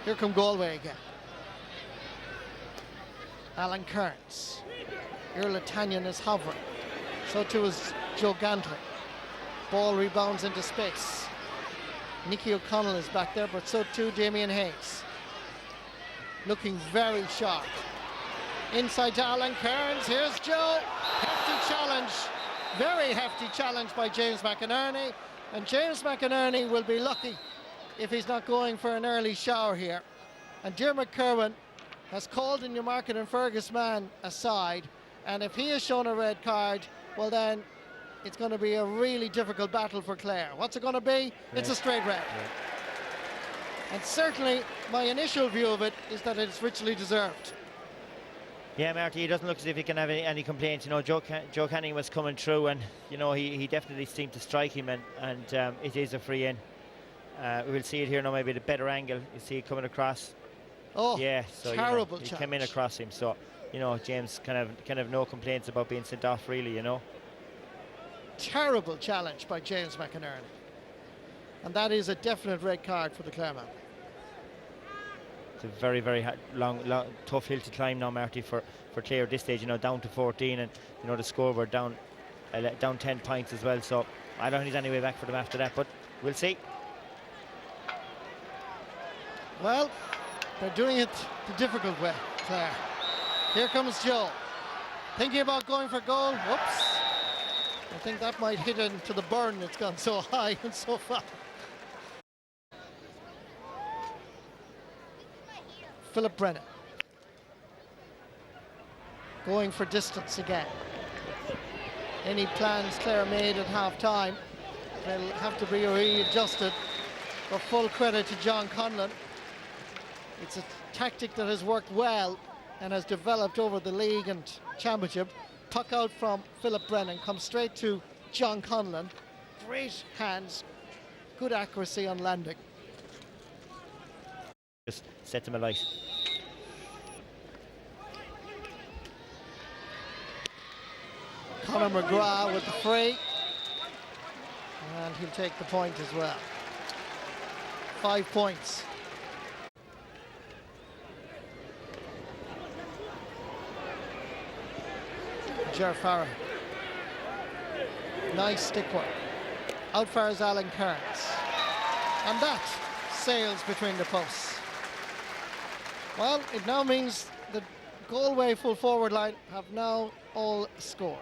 Here come Galway again. Alan Kearns. Irla Tanyan is hovering. So too is Joe Gantley. Ball rebounds into space. Nicky O'Connell is back there, but so too Damien Hayes. Looking very sharp. Inside to Alan Kearns. Here's Joe. Hefty challenge. Very hefty challenge by James McInerney. And James McInerney will be lucky if he's not going for an early shower here. And Diarmuid Kerwin has called the Newmarket and Fergus man aside. And if he is shown a red card, well then it's going to be a really difficult battle for Clare. What's it going to be? Red. It's a straight red. And certainly my initial view of it is that it's richly deserved. Yeah, Marty, he doesn't look as if he can have any complaints. You know, Joe Canning was coming through, and you know he definitely seemed to strike him, and it is a free in. We will see it here now, maybe at a better angle. You see it coming across. Oh, yeah, so terrible he came in across him. So you know, James kind of no complaints about being sent off, really. You know. Terrible challenge by James McInerney, and that is a definite red card for the Clare man. It's a very, very long, tough hill to climb now, Marty, for Clare at this stage. You know, down to 14, and you know the scoreboard down 10 points as well. So I don't think there's any way back for them after that, but we'll see. Well, they're doing it the difficult way, Clare. Here comes Joe, thinking about going for goal. Whoops! I think that might hit into the burn. It's gone so high and so far. Philip Brennan going for distance again. Any plans Clare made at half-time, they'll have to be readjusted. For full credit to John Conlon. It's a tactic that has worked well and has developed over the league and championship. Puck out from Philip Brennan, comes straight to John Conlon. Great hands, good accuracy on landing. Just set him alight. Conor McGrath with the free, and he'll take the point as well. 5 points. Ger Farah. Nice stick work. Out fires Alan Kearns. And that sails between the posts. Well, it now means the Galway full forward line have now all scored.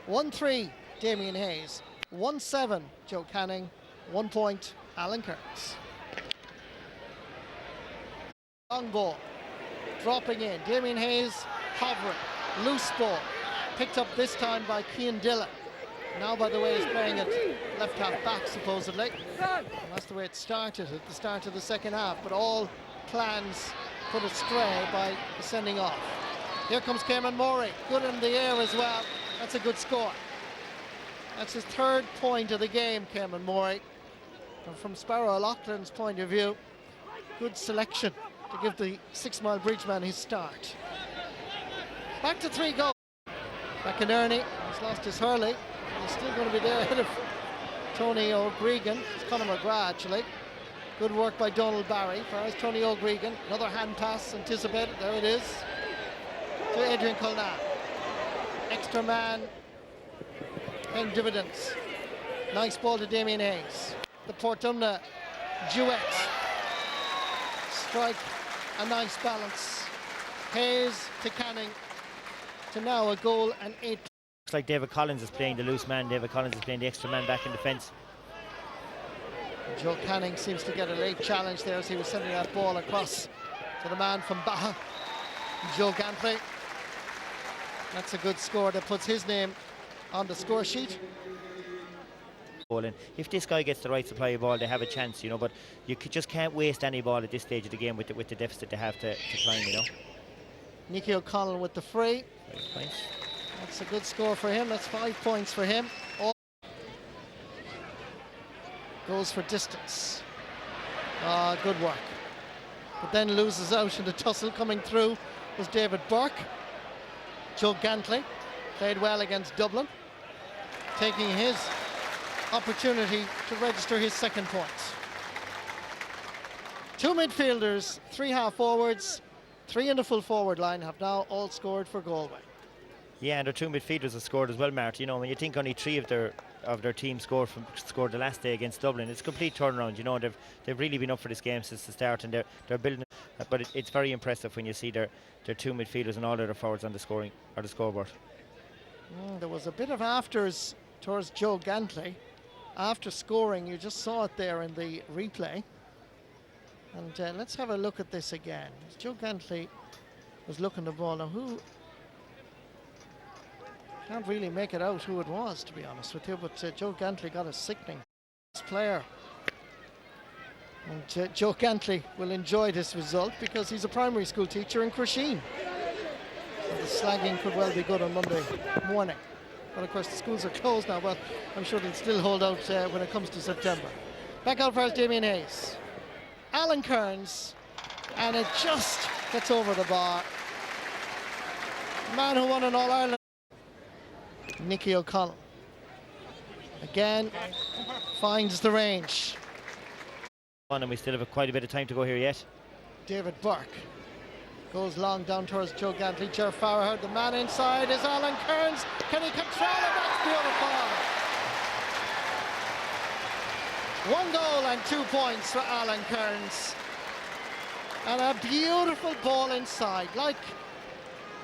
1-3 Damien Hayes, 1-7 Joe Canning, 1 point Alan Kearns. Long ball, dropping in, Damien Hayes hovering, loose ball, picked up this time by Cian Dillon. Now, by the way, he's playing at left half back supposedly. And that's the way it started at the start of the second half, but all plans put astray by sending off. Here comes Cameron Morey, good in the air as well. That's a good score. That's his 3rd point of the game, Cameron Morey. And from Sparrow O'Loughlin's point of view, good selection to give the 6 Mile Bridge man his start. Back to 3 goals. McInerney has lost his hurley. He's still going to be there ahead of Tony O'Gregan. It's Conor McGrath actually. Good work by Donald Barry. As Tony O'Gregan, another hand pass anticipated. There it is to Adrian Culnan. Extra man paying dividends. Nice ball to Damien Hayes. The Portumna duet. Strike a nice balance. Hayes to Canning to now a goal and 8. Looks like David Collins is playing the loose man. David Collins is playing the extra man back in defence. Joe Canning seems to get a late challenge there as he was sending that ball across to the man from Baha, Joe Gantley. That's a good score that puts his name on the score sheet. If this guy gets the right supply of ball, they have a chance, you know, but you just can't waste any ball at this stage of the game with the deficit they have to climb, you know. Nicky O'Connell with the free. Nice. That's a good score for him. That's 5 points for him. Goes for distance. Good work. But then loses out in the tussle. Coming through was David Burke. Joe Gantley played well against Dublin, taking his opportunity to register his 2nd point. Two midfielders, three half forwards, three in the full forward line have now all scored for Galway. Yeah, and their two midfielders have scored as well, Marty. You know, when you think only three of their team scored the last day against Dublin, it's a complete turnaround. You know, they've really been up for this game since the start, and they're building. But it's very impressive when you see their two midfielders and all their forwards on the scoreboard. There was a bit of afters towards Joe Gantley after scoring. You just saw it there in the replay. And let's have a look at this again. Joe Gantley was looking the ball. Now, can't really make it out who it was, to be honest with you, but Joe Gantley got a sickening player. And Joe Gantley will enjoy this result because he's a primary school teacher in Crusheen. So the slagging could well be good on Monday morning. But of course the schools are closed now, but I'm sure they'll still hold out when it comes to September. Back out for Damien Hayes. Alan Kearns, and it just gets over the bar. Man who won an All-Ireland. Nicky O'Connell again finds the range. And we still have quite a bit of time to go here yet. David Burke goes long down towards Joe Gantley. Ger Farragher, the man inside is Alan Kearns. Can he control it? That's beautiful. 1 goal and 2 points for Alan Kearns. And a beautiful ball inside, like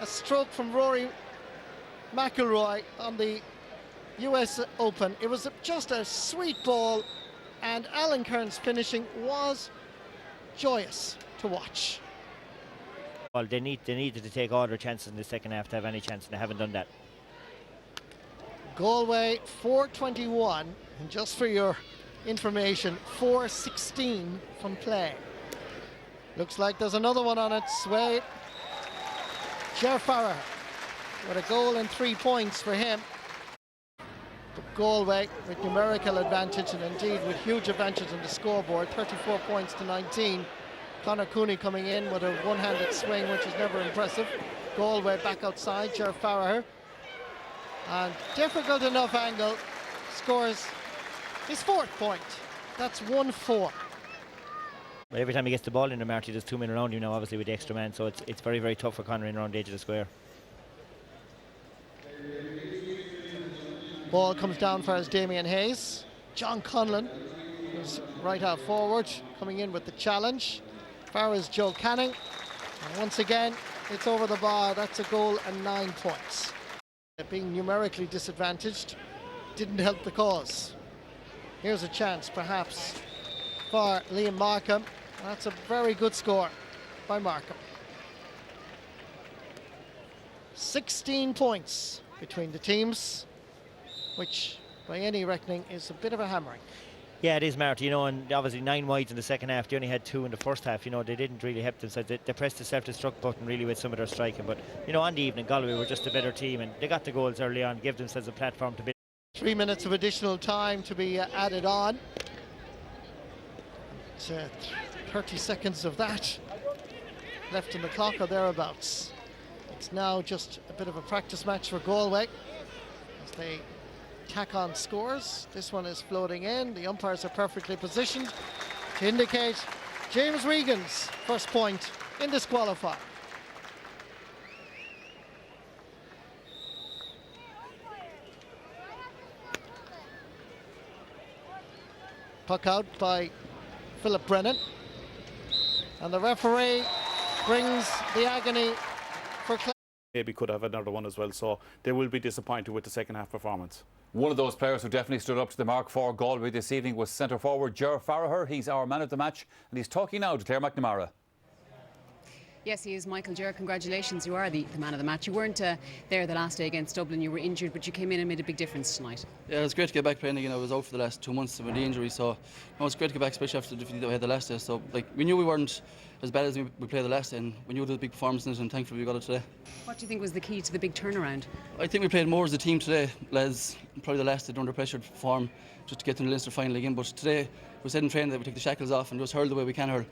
a stroke from Rory McIlroy on the US Open. It was just a sweet ball, and Alan Kearns' finishing was joyous to watch. Well, they needed to take all their chances in the second half to have any chance, and they haven't done that. Galway 4:21, and just for your information, 4:16 from play. Looks like there's another one on its way. Ger Farragher with a goal and 3 points for him. But Galway with numerical advantage, and indeed with huge advantage on the scoreboard, 34 points to 19. Conor Cooney coming in with a one-handed swing, which is never impressive. Galway back outside, Ger Farragher. And difficult enough angle, scores his fourth point. That's 1-4. But every time he gets the ball in the Marty, there's two men around him now, obviously with the extra man, so it's very, very tough for Conor in around the edge of the square. Ball comes down for Damien Hayes. John Conlon, who's right half forward, coming in with the challenge. Farragher's Joe Canning. And once again, it's over the bar. That's a goal and 9 points. Being numerically disadvantaged didn't help the cause. Here's a chance, perhaps, for Liam Markham. That's a very good score by Markham. 16 points between the teams, which by any reckoning is a bit of a hammering. Yeah, it is, Marty, you know, and obviously 9 wides in the second half. They only had 2 in the first half. You know, they didn't really help themselves. They pressed the self-destruct button really with some of their striking, but you know, on the evening Galway were just a better team, and they got the goals early on, gave themselves a platform to build. 3 minutes of additional time to be added on. 30 seconds of that left in the clock or thereabouts. It's now just a bit of a practice match for Galway as they tack on scores. This one is floating in. The umpires are perfectly positioned to indicate James Regan's first point in this qualifier. Puck out by Philip Brennan, and the referee brings the agony for Clare. Maybe could have another one as well, so they will be disappointed with the second half performance. One of those players who definitely stood up to the mark for Galway this evening was centre forward Ger Farragher. He's our man of the match, and he's talking now to Clare McNamara. Yes, he is. Michael Ger, congratulations. You are the man of the match. You weren't there the last day against Dublin. You were injured, but you came in and made a big difference tonight. Yeah, it was great to get back playing again. I was out for the last 2 months with the injury, so it's great to get back, especially after the defeat that we had the last day. So, we knew we weren't as bad as we played the last day, and we knew it was a big performance in it, and thankfully we got it today. What do you think was the key to the big turnaround? I think we played more as a team today. Lads, probably the last day under pressure to perform just to get to the Leinster final again. But today we said in training that we take the shackles off and just hurl the way we can hurl,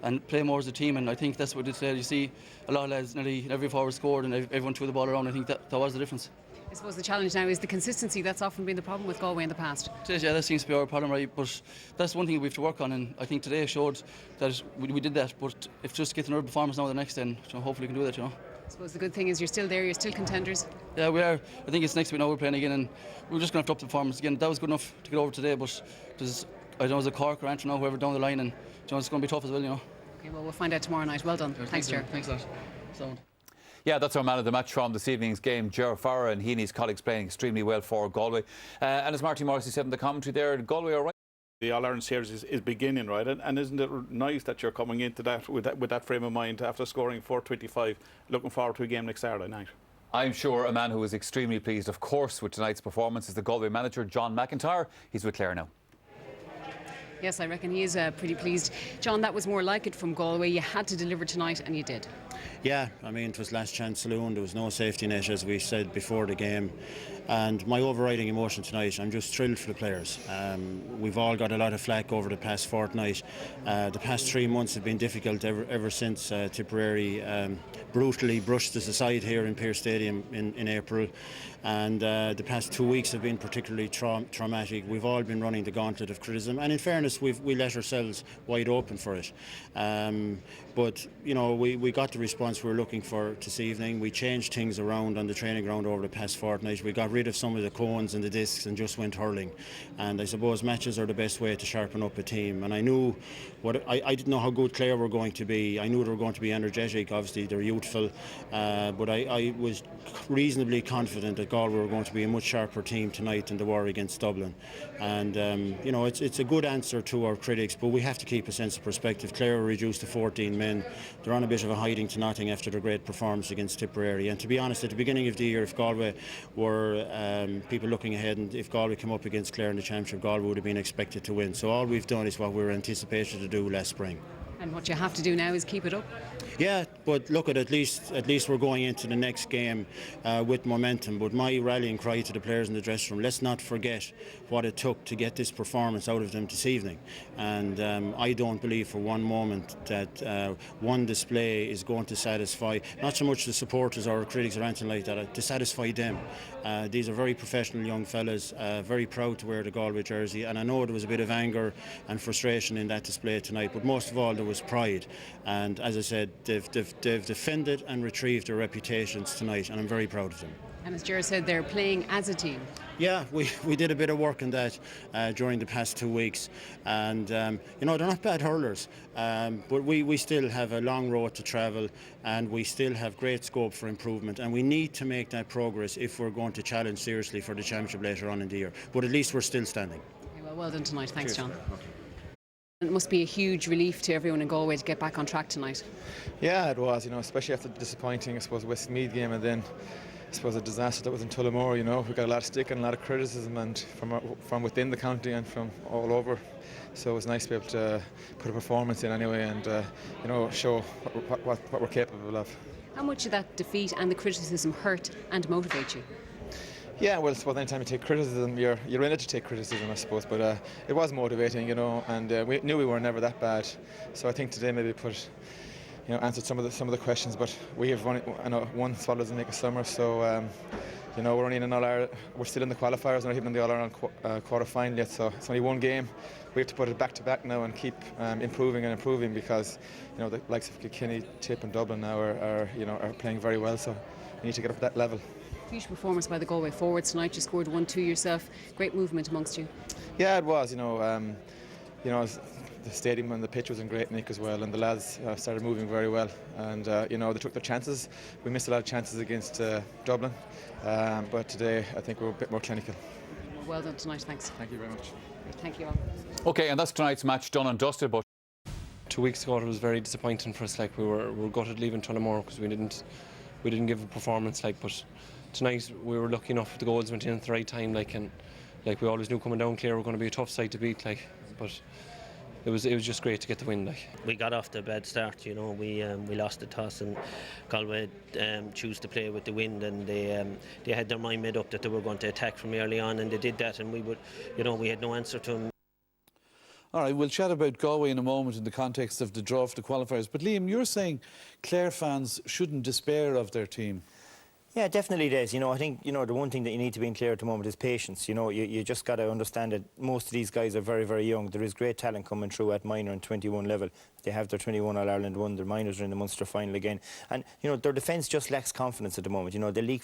and play more as a team, and I think that's what we did today. You see a lot of lads, nearly every forward scored and everyone threw the ball around. I think that was the difference. I suppose the challenge now is the consistency. That's often been the problem with Galway in the past. Yeah, that seems to be our problem, right? But that's one thing we have to work on, and I think today showed that we did that. But if just get another performance now the next, then hopefully we can do that, I suppose the good thing is you're still there, you're still contenders. Yeah, we are. I think it's next week now we're playing again, and we're just going to have to up the performance again. That was good enough to get over today, but there's, I don't know, there's a Cork or Antrim now, whoever down the line, and it's going to be tough as well, Okay, well, we'll find out tomorrow night. Well done. Thanks, Ger. Thanks, lad. So. Yeah, that's our man of the match from this evening's game, Ger Farrer, and he and his colleagues playing extremely well for Galway. And as Marty Morrissey said in the commentary there, Galway are right. The All-Ireland series is beginning, right? And isn't it nice that you're coming into that with that frame of mind after scoring 425, looking forward to a game next Saturday night? I'm sure a man who is extremely pleased, of course, with tonight's performance is the Galway manager, John McIntyre. He's with Clare now. Yes, I reckon he is pretty pleased. John, that was more like it from Galway. You had to deliver tonight, and you did. Yeah, I mean, it was last chance saloon. There was no safety net, as we said before the game. And my overriding emotion tonight, I'm just thrilled for the players. We've all got a lot of flack over the past fortnight. The past 3 months have been difficult ever since Tipperary brutally brushed us aside here in Pearse Stadium in April. And the past 2 weeks have been particularly traumatic. We've all been running the gauntlet of criticism, and in fairness, we let ourselves wide open for it. But we got the response we were looking for this evening. We changed things around on the training ground over the past fortnight. We got rid of some of the cones and the discs and just went hurling. And I suppose matches are the best way to sharpen up a team. And I knew I didn't know how good Clare were going to be. I knew they were going to be energetic. Obviously, they're youthful, but I was reasonably confident that Galway were going to be a much sharper team tonight than they were against Dublin. And it's a good answer to our critics, but we have to keep a sense of perspective. Clare were reduced to 14 men. They're on a bit of a hiding to nothing after their great performance against Tipperary. And to be honest, at the beginning of the year, if Galway were people looking ahead, and if Galway came up against Clare in the championship, Galway would have been expected to win. So all we've done is what we were anticipated to do last spring. And what you have to do now is keep it up. Yeah, but look, at least we're going into the next game with momentum. But my rallying cry to the players in the dressing room: let's not forget what it took to get this performance out of them this evening. And I don't believe for one moment that one display is going to satisfy not so much the supporters or critics or anything like that, to satisfy them. These are very professional young fellas, very proud to wear the Galway jersey, and I know there was a bit of anger and frustration in that display tonight, but most of all there was pride. And as I said, they've defended and retrieved their reputations tonight, and I'm very proud of them. And as Ger said, they're playing as a team. Yeah, we did a bit of work on that during the past 2 weeks, and they're not bad hurlers, but we still have a long road to travel, and we still have great scope for improvement, and we need to make that progress if we're going to challenge seriously for the championship later on in the year. But at least we're still standing. Okay, well done tonight. Thanks, John. It must be a huge relief to everyone in Galway to get back on track tonight. Yeah, it was, especially after the disappointing, I suppose, Westmeath game, and then I suppose a disaster that was in Tullamore. We got a lot of stick and a lot of criticism, and from within the county and from all over. So it was nice to be able to put a performance in anyway, and show what we're capable of. How much did that defeat and the criticism hurt and motivate you? Yeah, well, I suppose anytime you take criticism, you're in it to take criticism, I suppose. But it was motivating, and we knew we were never that bad. So I think today maybe answered some of the questions. But we have one spot doesn't make a summer, so we're only in an All-Ireland. We're still in the qualifiers, not even in the All-Ireland quarter-final yet. So it's only one game. We have to put it back to back now and keep improving because the likes of Kilkenny, Tip, and Dublin now are playing very well. So we need to get up to that level. Huge performance by the Galway forwards tonight. You scored 1-2 yourself. Great movement amongst you. Yeah, it was. The stadium and the pitch was in great nick as well, and the lads started moving very well. And they took their chances. We missed a lot of chances against Dublin, but today I think we're a bit more clinical. Well done tonight. Thanks. Thank you very much. Thank you all. Okay, and that's tonight's match done and dusted. But 2 weeks ago it was very disappointing for us. We were gutted leaving Tullamore because we didn't give a performance. But tonight we were lucky enough the goals went in at the right time. And we always knew coming down Clare were going to be a tough side to beat. But it was just great to get the win. We got off to a bad start. We lost the toss, and Galway chose to play with the wind, and they had their mind made up that they were going to attack from early on, and they did that, and we had no answer to them. All right, we'll chat about Galway in a moment in the context of the draw for the qualifiers. But Liam, you're saying Clare fans shouldn't despair of their team. Yeah, definitely does. You know, I think, you know, the one thing that you need to be in Clare at the moment is patience. You know, you just got to understand that most of these guys are very, very young. There is great talent coming through at minor and 21 level. They have their 21 All-Ireland one. Their minors are in the Munster final again. And, you know, their defence just lacks confidence at the moment. You know, the league